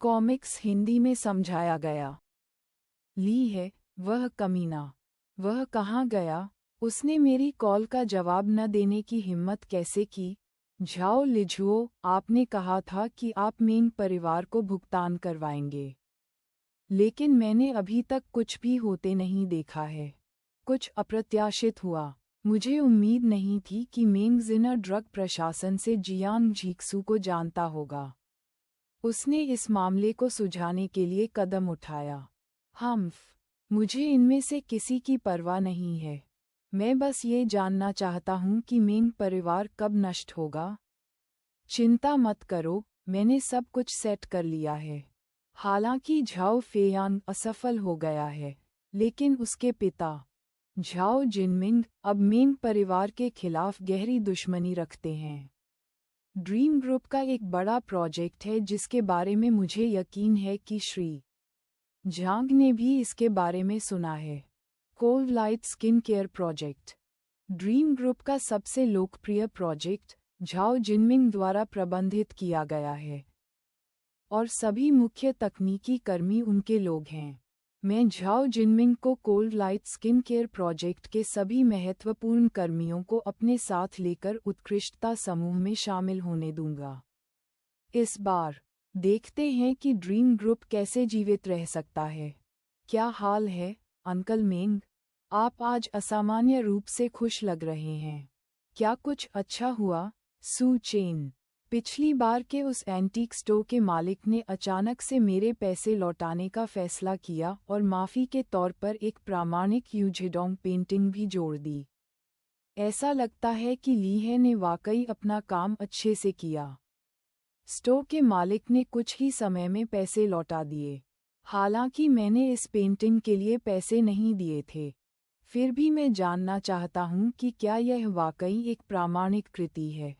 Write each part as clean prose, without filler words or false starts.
Comics Hindi में समझाया गया। ली है, वह कमीना। वह कहाँ गया? उसने मेरी कॉल का जवाब न देने की हिम्मत कैसे की? झाओ लिझुओ, आपने कहा था कि आप मेंग परिवार को भुगतान करवाएंगे। लेकिन मैंने अभी तक कुछ भी होते नहीं देखा है। कुछ अप्रत्याशित हुआ। मुझे उम्मीद नहीं थी कि मेंग जिना ड्रग प्रशासन से जियांग झीक्सू को जानता होगा। उसने इस मामले को सुलझाने के लिए कदम उठाया। मुझे इनमें से किसी की परवाह नहीं है। मैं बस ये जानना चाहता हूँ कि मेंग परिवार कब नष्ट होगा। चिंता मत करो, मैंने सब कुछ सेट कर लिया है। हालांकि झाओ फेयांग असफल हो गया है, लेकिन उसके पिता झाओ जिनमिंग अब मेंग परिवार के खिलाफ गहरी दुश्मनी रखते हैं। ड्रीम ग्रुप का एक बड़ा प्रोजेक्ट है जिसके बारे में मुझे यकीन है कि श्री झांग ने भी इसके बारे में सुना है। Cold light skin care project dream group का सबसे लोकप्रिय प्रोजेक्ट झाओ जिनमिंग द्वारा प्रबंधित किया गया है और सभी मुख्य तकनीकी कर्मी उनके लोग हैं। मैं झाओ जिनमिंग को cold light skin care project के सभी महत्वपूर्ण कर्मियों को अपने साथ लेकर उत्कृष्टता समूह में शामिल होने दूंगा। इस बार देखते हैं कि ड्रीम ग्रुप कैसे जीवित रह सकता है। क्या हाल है, अंकल मेंग? आप आज असामान्य रूप से खुश लग रहे हैं। क्या कुछ अच्छा हुआ? सू चेन, पिछली बार के उस एंटीक स्टोर के मालिक ने अचानक से मेरे पैसे लौटाने का फैसला किया और माफ़ी के तौर पर एक प्रामाणिक यूजेडोंग पेंटिंग भी जोड़ दी। ऐसा लगता है कि लीहे ने वाकई अपना काम अच्छे से किया। स्टोर के मालिक ने कुछ ही समय में पैसे लौटा दिए। हालांकि मैंने इस पेंटिंग के लिए पैसे नहीं दिए थे। फिर भी मैं जानना चाहता हूँ कि क्या यह वाकई एक प्रामाणिक कृति है।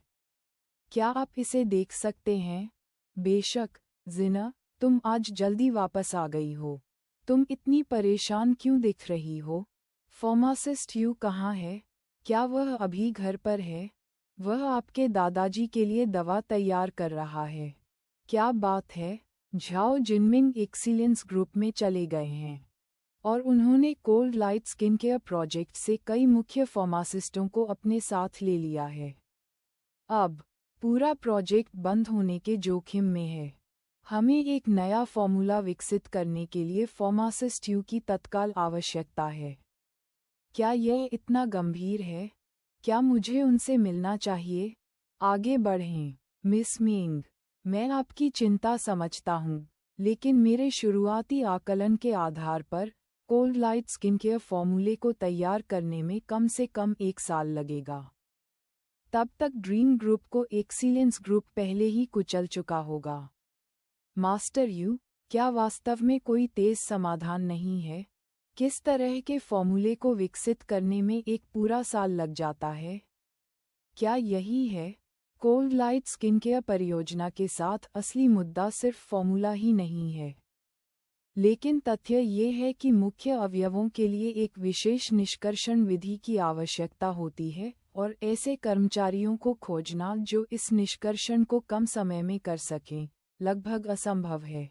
क्या आप इसे देख सकते हैं? बेशक। जिना, तुम आज जल्दी वापस आ गई हो। तुम इतनी परेशान क्यों दिख रही हो? फार्मासिस्ट यू कहाँ है? क्या वह अभी घर पर है? वह आपके दादाजी के लिए दवा तैयार कर रहा है। क्या बात है? झाओ जिनमिंग एक्सीलेंस ग्रुप में चले गए हैं और उन्होंने cold light skin care project से कई मुख्य फार्मासिस्टों को अपने साथ ले लिया है। अब पूरा प्रोजेक्ट बंद होने के जोखिम में है। हमें एक नया फॉर्मूला विकसित करने के लिए फार्मासिस्ट यू की तत्काल आवश्यकता है। क्या यह इतना गंभीर है? क्या मुझे उनसे मिलना चाहिए? आगे बढ़ें, मिस मिंग। मैं आपकी चिंता समझता हूँ, लेकिन मेरे शुरुआती आकलन के आधार पर कोल्ड लाइट स्किन केयर फॉर्मूले को तैयार करने में कम से कम 1 साल लगेगा। तब तक ड्रीम ग्रुप को एक्सीलेंस ग्रुप पहले ही कुचल चुका होगा। मास्टर यू, क्या वास्तव में कोई तेज समाधान नहीं है? किस तरह के फॉर्मूले को विकसित करने में 1 पूरा साल लग जाता है? क्या यही है? कोल्ड लाइट स्किन केयर परियोजना के साथ असली मुद्दा सिर्फ फॉर्मूला ही नहीं है, लेकिन तथ्य ये है कि मुख्य अवयवों के लिए एक विशेष निष्कर्षण विधि की आवश्यकता होती है और ऐसे कर्मचारियों को खोजना जो इस निष्कर्षण को कम समय में कर सकें, लगभग असंभव है।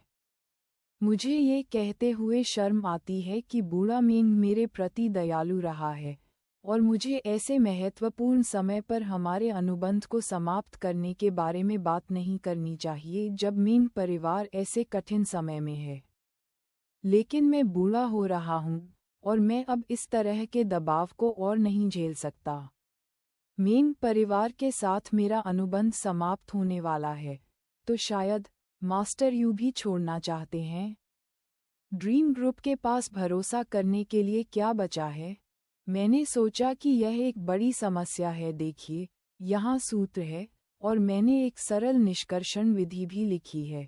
मुझे ये कहते हुए शर्म आती है कि बूढ़ा मेंग मेरे प्रति दयालु रहा है और मुझे ऐसे महत्वपूर्ण समय पर हमारे अनुबंध को समाप्त करने के बारे में बात नहीं करनी चाहिए जब मेंग परिवार ऐसे कठिन समय में है। लेकिन मैं बूढ़ा हो रहा हूँ और मैं अब इस तरह के दबाव को और नहीं झेल सकता। मेंग परिवार के साथ मेरा अनुबंध समाप्त होने वाला है, तो शायद मास्टर यू भी छोड़ना चाहते हैं। ड्रीम ग्रुप के पास भरोसा करने के लिए क्या बचा है? मैंने सोचा कि यह एक बड़ी समस्या है। देखिए, यहाँ सूत्र है और मैंने एक सरल निष्कर्षण विधि भी लिखी है।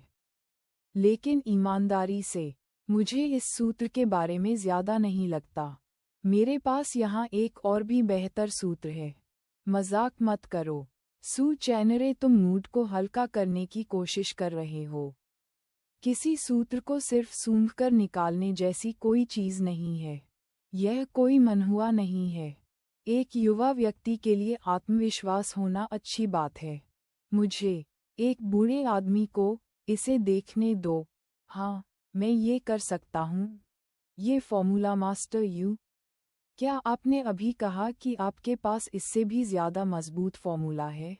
लेकिन ईमानदारी से, मुझे इस सूत्र के बारे में ज़्यादा नहीं लगता। मेरे पास यहाँ एक और भी बेहतर सूत्र है। मजाक मत करो, सू चैनरे, तुम मूड को हल्का करने की कोशिश कर रहे हो। किसी सूत्र को सिर्फ सूंघकर निकालने जैसी कोई चीज़ नहीं है। यह कोई मनहुआ नहीं है। एक युवा व्यक्ति के लिए आत्मविश्वास होना अच्छी बात है। मुझे, एक बूढ़े आदमी को, इसे देखने दो। हाँ, मैं ये कर सकता हूँ। ये फॉर्मूला मास्टर यू। क्या आपने अभी कहा कि आपके पास इससे भी ज़्यादा मजबूत फॉर्मूला है?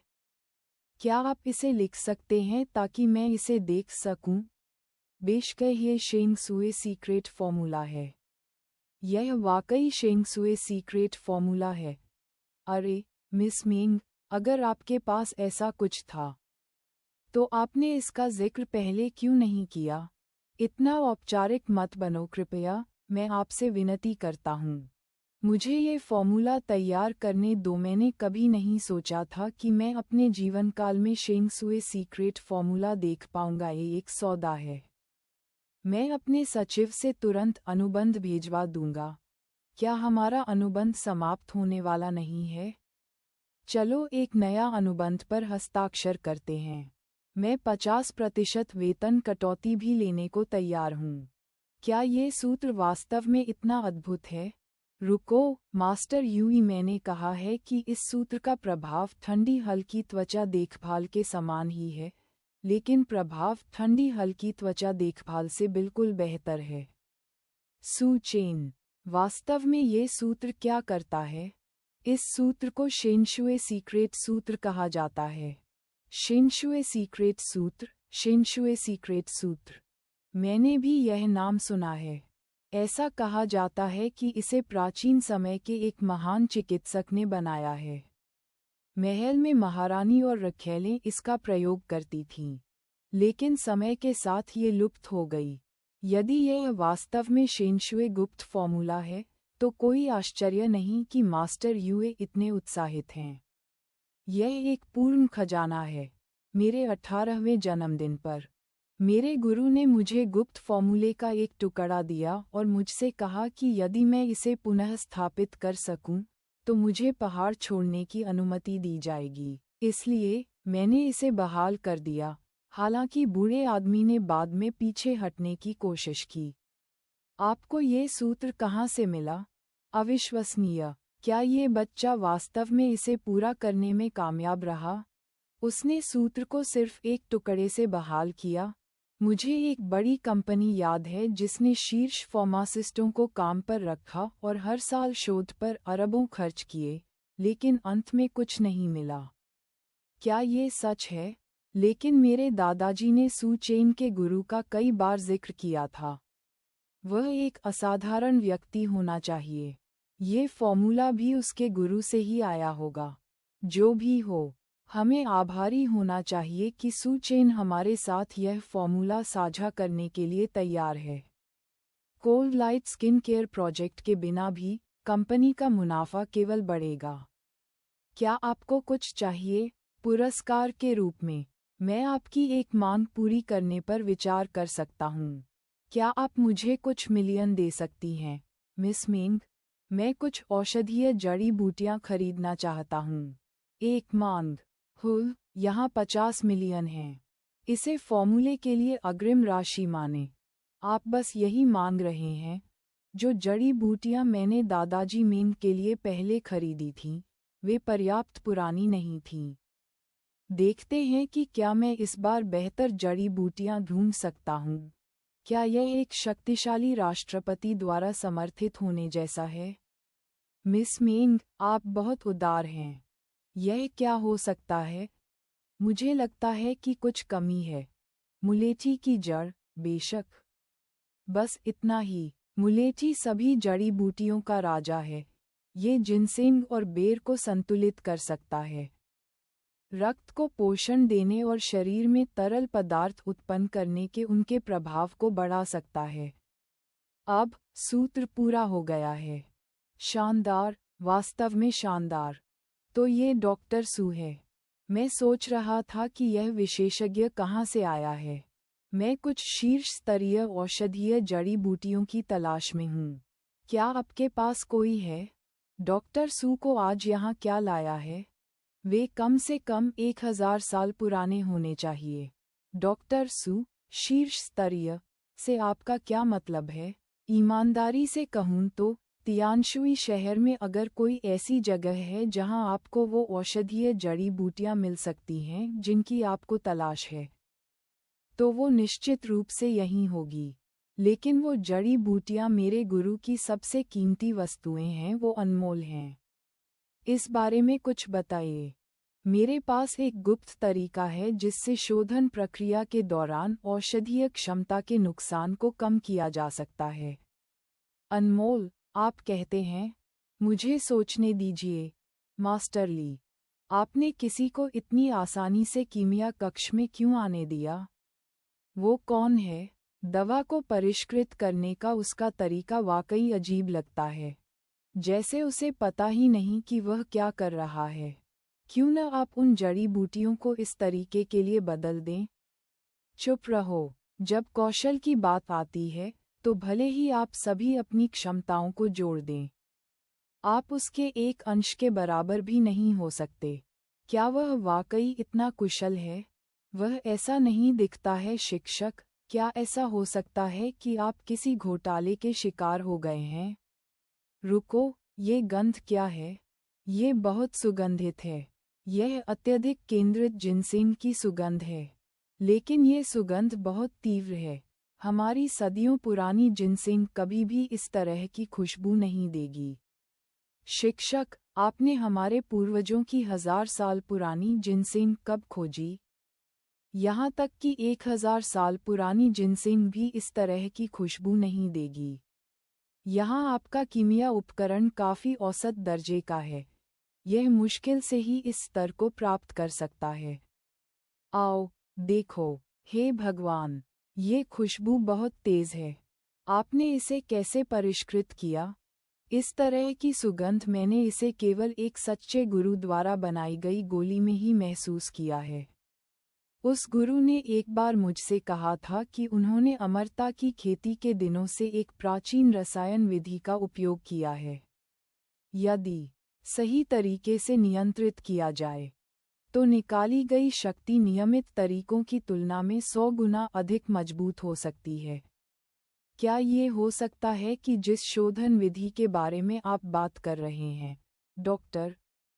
क्या आप इसे लिख सकते हैं ताकि मैं इसे देख सकूं? बेशक ये शेंग सुए सीक्रेट फॉर्मूला है। यह वाकई शेंग सुए सीक्रेट फॉर्मूला है। अरे, मिस मिंग, अगर आपके पास ऐसा कुछ था, तो आपने इसका जिक्र पहले क्यों नहीं किया? इतना औपचारिक मत बनो कृपया, मैं आपसे विनती करता हूँ। मुझे ये फॉर्मूला तैयार करने दो। मैंने कभी नहीं सोचा था कि मैं अपने जीवनकाल में शेंग सुए सीक्रेट फॉर्मूला देख पाऊंगा। ये एक सौदा है। मैं अपने सचिव से तुरंत अनुबंध भेजवा दूंगा। क्या हमारा अनुबंध समाप्त होने वाला नहीं है? चलो एक नया अनुबंध पर हस्ताक्षर करते हैं। मैं 50% वेतन कटौती भी लेने को तैयार हूँ। क्या ये सूत्र वास्तव में इतना अद्भुत है? रुको, मास्टर यूई, मैंने कहा है कि इस सूत्र का प्रभाव ठंडी हल्की त्वचा देखभाल के समान ही है, लेकिन प्रभाव ठंडी हल्की त्वचा देखभाल से बिल्कुल बेहतर है। सू चेन, वास्तव में ये सूत्र क्या करता है? इस सूत्र को शेंशुए सीक्रेट सूत्र कहा जाता है। शेंशुए सीक्रेट सूत्र, शेंशुए सीक्रेट सूत्र। मैंने भी यह नाम सुना है। ऐसा कहा जाता है कि इसे प्राचीन समय के एक महान चिकित्सक ने बनाया है। महल में महारानी और रखैलें इसका प्रयोग करती थीं, लेकिन समय के साथ ये लुप्त हो गई। यदि यह वास्तव में शेंशुए गुप्त फॉर्मूला है, तो कोई आश्चर्य नहीं कि मास्टर यूए इतने उत्साहित हैं। यह एक पूर्ण खजाना है। मेरे 18वें जन्मदिन पर मेरे गुरु ने मुझे गुप्त फॉर्मूले का एक टुकड़ा दिया और मुझसे कहा कि यदि मैं इसे पुनः स्थापित कर सकूं, तो मुझे पहाड़ छोड़ने की अनुमति दी जाएगी। इसलिए मैंने इसे बहाल कर दिया, हालांकि बूढ़े आदमी ने बाद में पीछे हटने की कोशिश की। आपको ये सूत्र कहाँ से मिला? अविश्वसनीय। क्या ये बच्चा वास्तव में इसे पूरा करने में कामयाब रहा? उसने सूत्र को सिर्फ एक टुकड़े से बहाल किया। मुझे एक बड़ी कंपनी याद है जिसने शीर्ष फार्मासिस्टों को काम पर रखा और हर साल शोध पर अरबों खर्च किए, लेकिन अंत में कुछ नहीं मिला। क्या ये सच है? लेकिन मेरे दादाजी ने सू चेन के गुरु का कई बार जिक्र किया था। वह एक असाधारण व्यक्ति होना चाहिए। ये फॉर्मूला भी उसके गुरु से ही आया होगा। जो भी हो, हमें आभारी होना चाहिए कि सू चेन हमारे साथ यह फॉर्मूला साझा करने के लिए तैयार है। Cold light skin care project के बिना भी कंपनी का मुनाफा केवल बढ़ेगा। क्या आपको कुछ चाहिए? पुरस्कार के रूप में, मैं आपकी एक मांग पूरी करने पर विचार कर सकता हूँ। क्या आप मुझे कुछ मिलियन दे सकती हैं, मिस मिंग? मैं कुछ औषधीय जड़ी बूटियाँ खरीदना चाहता हूँ। एक मांग। यहाँ 50 मिलियन हैं। इसे फॉर्मूले के लिए अग्रिम राशि माने। आप बस यही मांग रहे हैं। जो जड़ी बूटियाँ मैंने दादाजी मीन के लिए पहले खरीदी थीं, वे पर्याप्त पुरानी नहीं थीं। देखते हैं कि क्या मैं इस बार बेहतर जड़ी बूटियाँ ढूंढ सकता हूँ। क्या यह एक शक्तिशाली राष्ट्रपति द्वारा समर्थित होने जैसा है? मिस मिंग, आप बहुत उदार हैं। यह क्या हो सकता है? मुझे लगता है कि कुछ कमी है। मुलेठी की जड़, बेशक। बस इतना ही। मुलेठी सभी जड़ी बूटियों का राजा है। ये जिनसेंग और बेर को संतुलित कर सकता है, रक्त को पोषण देने और शरीर में तरल पदार्थ उत्पन्न करने के उनके प्रभाव को बढ़ा सकता है। अब सूत्र पूरा हो गया है। शानदार, वास्तव में शानदार। तो ये डॉक्टर सू है। मैं सोच रहा था कि यह विशेषज्ञ कहाँ से आया है। मैं कुछ शीर्ष स्तरीय औषधीय जड़ी बूटियों की तलाश में हूँ। क्या आपके पास कोई है? डॉक्टर सू को आज यहाँ क्या लाया है? वे कम से कम 1000 साल पुराने होने चाहिए। डॉक्टर सू, शीर्ष स्तरीय से आपका क्या मतलब है? ईमानदारी से कहूँ तो तियानशुई शहर में अगर कोई ऐसी जगह है जहां आपको वो औषधीय जड़ी बूटियां मिल सकती हैं जिनकी आपको तलाश है, तो वो निश्चित रूप से यहीं होगी। लेकिन वो जड़ी बूटियां मेरे गुरु की सबसे कीमती वस्तुएं हैं, वो अनमोल हैं। इस बारे में कुछ बताइए। मेरे पास एक गुप्त तरीका है जिससे शोधन प्रक्रिया के दौरान औषधीय क्षमता के नुकसान को कम किया जा सकता है। अनमोल, आप कहते हैं? मुझे सोचने दीजिए। मास्टर ली, आपने किसी को इतनी आसानी से कीमिया कक्ष में क्यों आने दिया? वो कौन है? दवा को परिष्कृत करने का उसका तरीका वाकई अजीब लगता है, जैसे उसे पता ही नहीं कि वह क्या कर रहा है। क्यों न आप उन जड़ी बूटियों को इस तरीके के लिए बदल दें? चुप रहो। जब कौशल की बात आती है तो भले ही आप सभी अपनी क्षमताओं को जोड़ दें, आप उसके एक अंश के बराबर भी नहीं हो सकते। क्या वह वाकई इतना कुशल है? वह ऐसा नहीं दिखता है शिक्षक। क्या ऐसा हो सकता है कि आप किसी घोटाले के शिकार हो गए हैं? रुको, ये गंध क्या है? ये बहुत सुगंधित है। यह अत्यधिक केंद्रित जिनसेंग की सुगंध है। लेकिन ये सुगंध बहुत तीव्र है। हमारी सदियों पुरानी जिनसेंग कभी भी इस तरह की खुशबू नहीं देगी। शिक्षक, आपने हमारे पूर्वजों की 1000 साल पुरानी जिनसेंग कब खोजी? यहाँ तक कि 1000 साल पुरानी जिनसेंग भी इस तरह की खुशबू नहीं देगी। यहाँ आपका कीमिया उपकरण काफ़ी औसत दर्जे का है। यह मुश्किल से ही इस स्तर को प्राप्त कर सकता है। आओ, देखो। हे भगवान! ये खुशबू बहुत तेज है। आपने इसे कैसे परिष्कृत किया? इस तरह की सुगंध मैंने इसे केवल एक सच्चे गुरु द्वारा बनाई गई गोली में ही महसूस किया है। उस गुरु ने एक बार मुझसे कहा था कि उन्होंने अमरता की खेती के दिनों से एक प्राचीन रसायन विधि का उपयोग किया है। यदि सही तरीके से नियंत्रित किया जाए, तो निकाली गई शक्ति नियमित तरीकों की तुलना में 100 गुना अधिक मजबूत हो सकती है। क्या ये हो सकता है कि जिस शोधन विधि के बारे में आप बात कर रहे हैं, डॉक्टर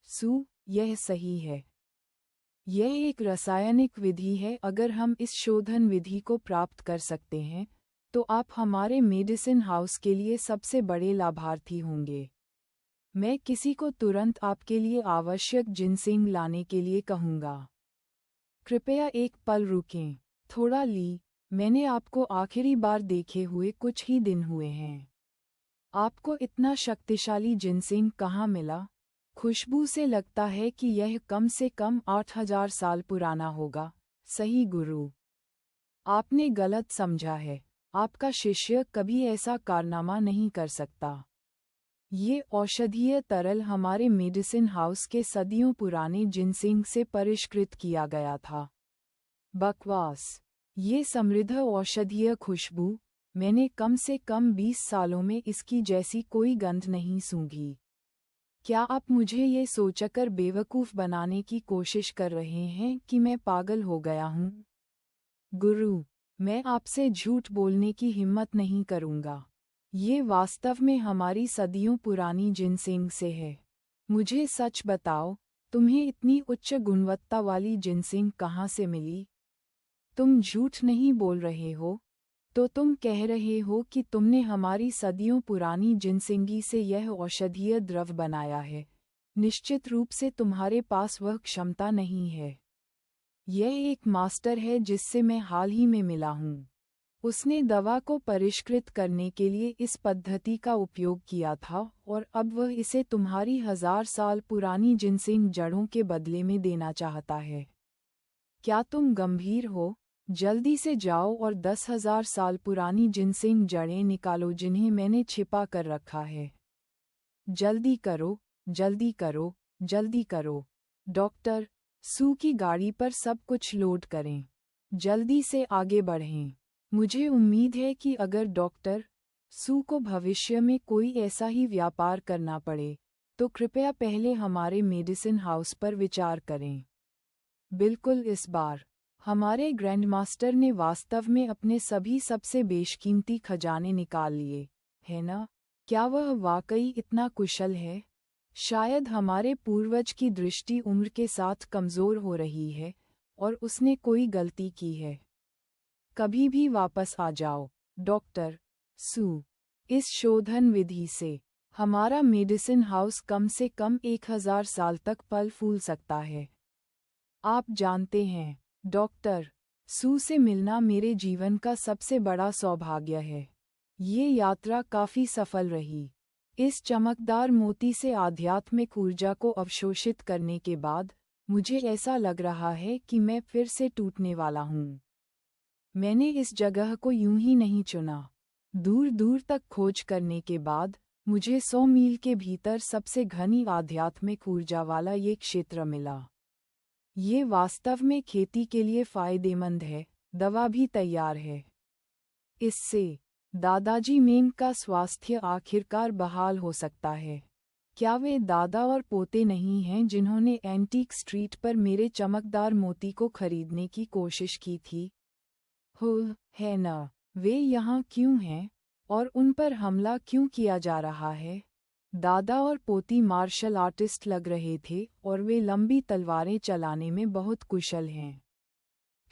सू, यह सही है? यह एक रासायनिक विधि है। अगर हम इस शोधन विधि को प्राप्त कर सकते हैं, तो आप हमारे मेडिसिन हाउस के लिए सबसे बड़े लाभार्थी होंगे। मैं किसी को तुरंत आपके लिए आवश्यक जिनसेंग लाने के लिए कहूँगा। कृपया एक पल रुकें। थोड़ा ली, मैंने आपको आखिरी बार देखे हुए कुछ ही दिन हुए हैं। आपको इतना शक्तिशाली जिनसेंग कहाँ मिला? खुशबू से लगता है कि यह कम से कम 8000 साल पुराना होगा। सही गुरु, आपने गलत समझा है। आपका शिष्य कभी ऐसा कारनामा नहीं कर सकता। ये औषधीय तरल हमारे मेडिसिन हाउस के सदियों पुराने जिनसेंग से परिष्कृत किया गया था। बकवास। ये समृद्ध औषधीय खुशबू, मैंने कम से कम 20 सालों में इसकी जैसी कोई गंध नहीं सूंघी। क्या आप मुझे ये सोचकर बेवकूफ़ बनाने की कोशिश कर रहे हैं कि मैं पागल हो गया हूँ? गुरु, मैं आपसे झूठ बोलने की हिम्मत नहीं करूँगा। ये वास्तव में हमारी सदियों पुरानी जिनसेंग से है। मुझे सच बताओ, तुम्हें इतनी उच्च गुणवत्ता वाली जिनसेंग कहाँ से मिली? तुम झूठ नहीं बोल रहे हो, तो तुम कह रहे हो कि तुमने हमारी सदियों पुरानी जिनसेंगी से यह औषधीय द्रव बनाया है। निश्चित रूप से तुम्हारे पास वह क्षमता नहीं है। यह एक मास्टर है जिससे मैं हाल ही में मिला हूँ। उसने दवा को परिष्कृत करने के लिए इस पद्धति का उपयोग किया था और अब वह इसे तुम्हारी 1000 साल पुरानी जिनसेंग जड़ों के बदले में देना चाहता है। क्या तुम गंभीर हो? जल्दी से जाओ और 10,000 साल पुरानी जिनसेंग जड़ें निकालो जिन्हें मैंने छिपा कर रखा है। जल्दी करो, जल्दी करो, जल्दी करो। डॉक्टर सू की गाड़ी पर सब कुछ लोड करें। जल्दी से आगे बढ़ें। मुझे उम्मीद है कि अगर डॉक्टर सू को भविष्य में कोई ऐसा ही व्यापार करना पड़े, तो कृपया पहले हमारे मेडिसिन हाउस पर विचार करें। बिल्कुल, इस बार हमारे ग्रैंडमास्टर ने वास्तव में अपने सभी सबसे बेशकीमती खजाने निकाल लिए, है ना? क्या वह वाकई इतना कुशल है? शायद हमारे पूर्वज की दृष्टि उम्र के साथ कमज़ोर हो रही है और उसने कोई गलती की है। कभी भी वापस आ जाओ, डॉक्टर सू। इस शोधन विधि से हमारा मेडिसिन हाउस कम से कम 1000 साल तक फल फूल सकता है। आप जानते हैं, डॉक्टर सू से मिलना मेरे जीवन का सबसे बड़ा सौभाग्य है। ये यात्रा काफी सफल रही। इस चमकदार मोती से आध्यात्मिक ऊर्जा को अवशोषित करने के बाद मुझे ऐसा लग रहा है कि मैं फिर से टूटने वाला हूँ। मैंने इस जगह को यूं ही नहीं चुना। दूर दूर तक खोज करने के बाद मुझे 100 मील के भीतर सबसे घनी आध्यात्मिक ऊर्जा वाला ये क्षेत्र मिला। ये वास्तव में खेती के लिए फायदेमंद है, दवा भी तैयार है। इससे दादाजी मेन का स्वास्थ्य आखिरकार बहाल हो सकता है। क्या वे दादा और पोते नहीं हैं जिन्होंने एंटीक स्ट्रीट पर मेरे चमकदार मोती को खरीदने की कोशिश की थी? हो, है ना? वे यहाँ क्यों हैं और उन पर हमला क्यों किया जा रहा है? दादा और पोती मार्शल आर्टिस्ट लग रहे थे और वे लंबी तलवारें चलाने में बहुत कुशल हैं।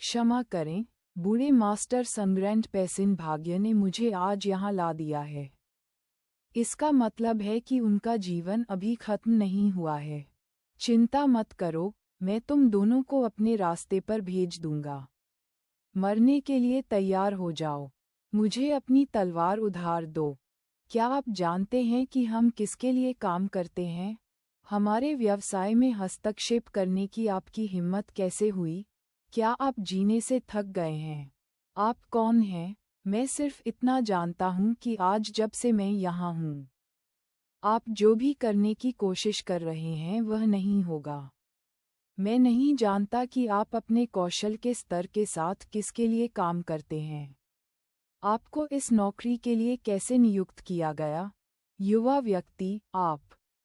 क्षमा करें, बूढ़े मास्टर सनग्रैंड पेसिन भाग्य ने मुझे आज यहाँ ला दिया है। इसका मतलब है कि उनका जीवन अभी खत्म नहीं हुआ है। चिंता मत करो, मैं तुम दोनों को अपने रास्ते पर भेज दूंगा। मरने के लिए तैयार हो जाओ। मुझे अपनी तलवार उधार दो। क्या आप जानते हैं कि हम किसके लिए काम करते हैं? हमारे व्यवसाय में हस्तक्षेप करने की आपकी हिम्मत कैसे हुई? क्या आप जीने से थक गए हैं? आप कौन हैं? मैं सिर्फ इतना जानता हूँ कि आज जब से मैं यहाँ हूँ, आप जो भी करने की कोशिश कर रहे हैं वह नहीं होगा। मैं नहीं जानता कि आप अपने कौशल के स्तर के साथ किसके लिए काम करते हैं। आपको इस नौकरी के लिए कैसे नियुक्त किया गया? युवा व्यक्ति, आप।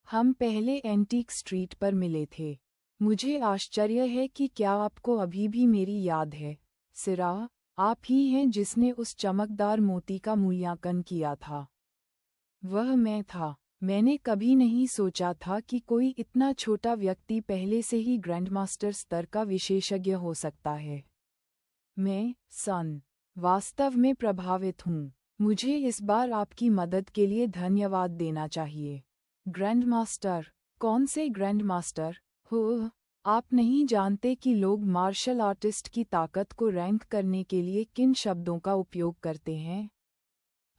हम पहले एंटीक स्ट्रीट पर मिले थे। मुझे आश्चर्य है कि क्या आपको अभी भी मेरी याद है। सिरा, आप ही हैं जिसने उस चमकदार मोती का मूल्यांकन किया था। वह मैं था। मैंने कभी नहीं सोचा था कि कोई इतना छोटा व्यक्ति पहले से ही ग्रैंडमास्टर स्तर का विशेषज्ञ हो सकता है। मैं, सन, वास्तव में प्रभावित हूँ। मुझे इस बार आपकी मदद के लिए धन्यवाद देना चाहिए। ग्रैंडमास्टर? कौन से ग्रैंडमास्टर? हो, आप नहीं जानते कि लोग मार्शल आर्टिस्ट की ताकत को रैंक करने के लिए किन शब्दों का उपयोग करते हैं?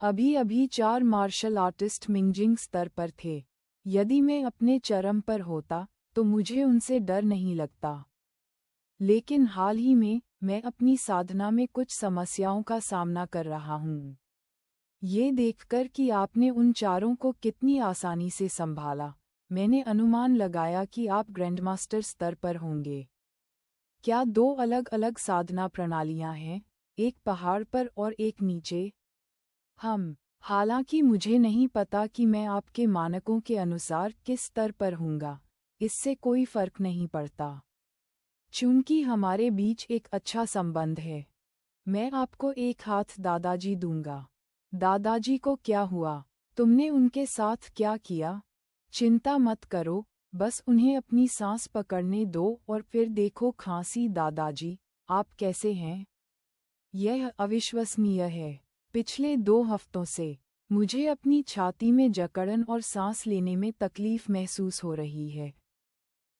अभी अभी 4 मार्शल आर्टिस्ट मिंजिंग स्तर पर थे। यदि मैं अपने चरम पर होता तो मुझे उनसे डर नहीं लगता। लेकिन हाल ही में मैं अपनी साधना में कुछ समस्याओं का सामना कर रहा हूँ। ये देखकर कि आपने उन चारों को कितनी आसानी से संभाला, मैंने अनुमान लगाया कि आप ग्रैंडमास्टर स्तर पर होंगे। क्या 2 अलग-अलग साधना प्रणालियाँ हैं, एक पहाड़ पर और एक नीचे? हालांकि मुझे नहीं पता कि मैं आपके मानकों के अनुसार किस स्तर पर हूँगा, इससे कोई फर्क नहीं पड़ता। चूंकि हमारे बीच एक अच्छा संबंध है, मैं आपको एक हाथ दादाजी दूंगा। दादाजी को क्या हुआ? तुमने उनके साथ क्या किया? चिंता मत करो, बस उन्हें अपनी सांस पकड़ने दो और फिर देखो खांसी। दादाजी, आप कैसे हैं? यह अविश्वसनीय है। पिछले 2 हफ्तों से मुझे अपनी छाती में जकड़न और सांस लेने में तकलीफ महसूस हो रही है।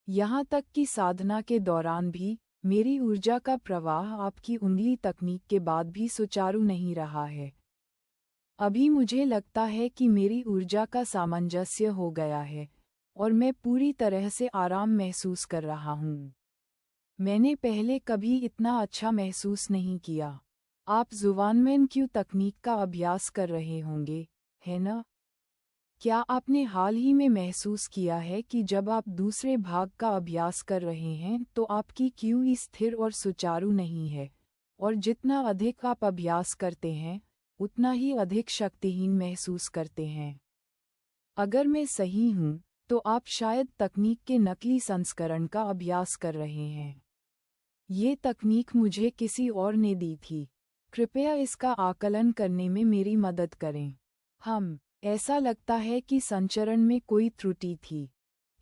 यहाँ तक कि साधना के दौरान भी मेरी ऊर्जा का प्रवाह आपकी उंगली तकनीक के बाद भी सुचारू नहीं रहा है। अभी मुझे लगता है कि मेरी ऊर्जा का सामंजस्य हो गया है और मैं पूरी तरह से आराम महसूस कर रहा हूँ। मैंने पहले कभी इतना अच्छा महसूस नहीं किया। आप जुवानमैन क्यू तकनीक का अभ्यास कर रहे होंगे, है ना? क्या आपने हाल ही में महसूस किया है कि जब आप दूसरे भाग का अभ्यास कर रहे हैं तो आपकी क्यू स्थिर और सुचारू नहीं है, और जितना अधिक आप अभ्यास करते हैं उतना ही अधिक शक्तिहीन महसूस करते हैं? अगर मैं सही हूँ, तो आप शायद तकनीक के नकली संस्करण का अभ्यास कर रहे हैं। ये तकनीक मुझे किसी और ने दी थी। कृपया इसका आकलन करने में मेरी मदद करें। ऐसा लगता है कि संचरण में कोई त्रुटि थी,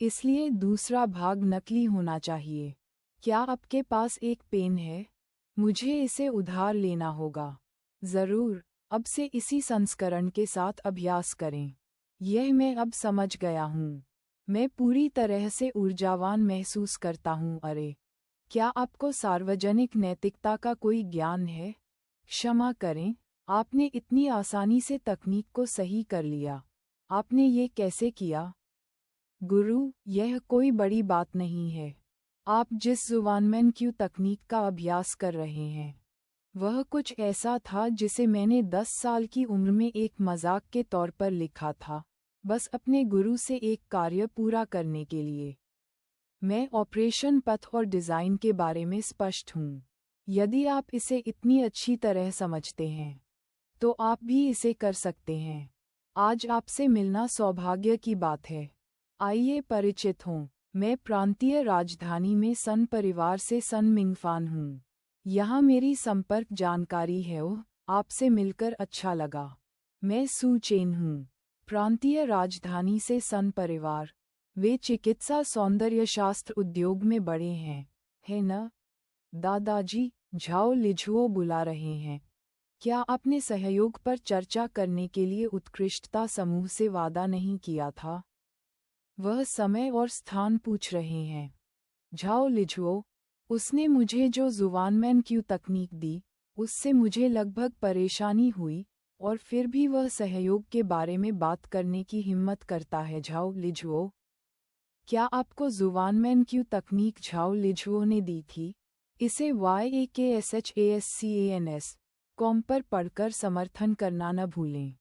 इसलिए दूसरा भाग नकली होना चाहिए। क्या आपके पास एक पेन है? मुझे इसे उधार लेना होगा। जरूर, अब से इसी संस्करण के साथ अभ्यास करें। यह मैं अब समझ गया हूँ। मैं पूरी तरह से ऊर्जावान महसूस करता हूँ। अरे, क्या आपको सार्वजनिक नैतिकता का कोई ज्ञान है? क्षमा करें, आपने इतनी आसानी से तकनीक को सही कर लिया। आपने ये कैसे किया? गुरु, यह कोई बड़ी बात नहीं है। आप जिस ज़ुबानमैन क्यू तकनीक का अभ्यास कर रहे हैं, वह कुछ ऐसा था जिसे मैंने 10 साल की उम्र में एक मजाक के तौर पर लिखा था, बस अपने गुरु से एक कार्य पूरा करने के लिए। मैं ऑपरेशन पथ और डिज़ाइन के बारे में स्पष्ट हूँ। यदि आप इसे इतनी अच्छी तरह समझते हैं, तो आप भी इसे कर सकते हैं। आज आपसे मिलना सौभाग्य की बात है। आइए परिचित हों। मैं प्रांतीय राजधानी में सन परिवार से सन मिंगफान हूँ। यहाँ मेरी संपर्क जानकारी है। ओह, आपसे मिलकर अच्छा लगा। मैं सू चेन हूँ। प्रांतीय राजधानी से सन परिवार। वे चिकित्सा सौंदर्यशास्त्र उद्योग में बड़े हैं, है न? दादाजी, झाओ लिझुओ बुला रहे हैं। क्या आपने सहयोग पर चर्चा करने के लिए उत्कृष्टता समूह से वादा नहीं किया था? वह समय और स्थान पूछ रहे हैं। झाओ लिझुओ, उसने मुझे जो ज़ुबानमैन क्यू तकनीक दी, उससे मुझे लगभग परेशानी हुई, और फिर भी वह सहयोग के बारे में बात करने की हिम्मत करता है। झाओ लिझुओ, क्या आपको ज़ुबानमैन क्यू तकनीक झाओ लिझुओ ने दी थी? इसे YAKSHASCANS कॉम पर पढ़कर समर्थन करना न भूलें।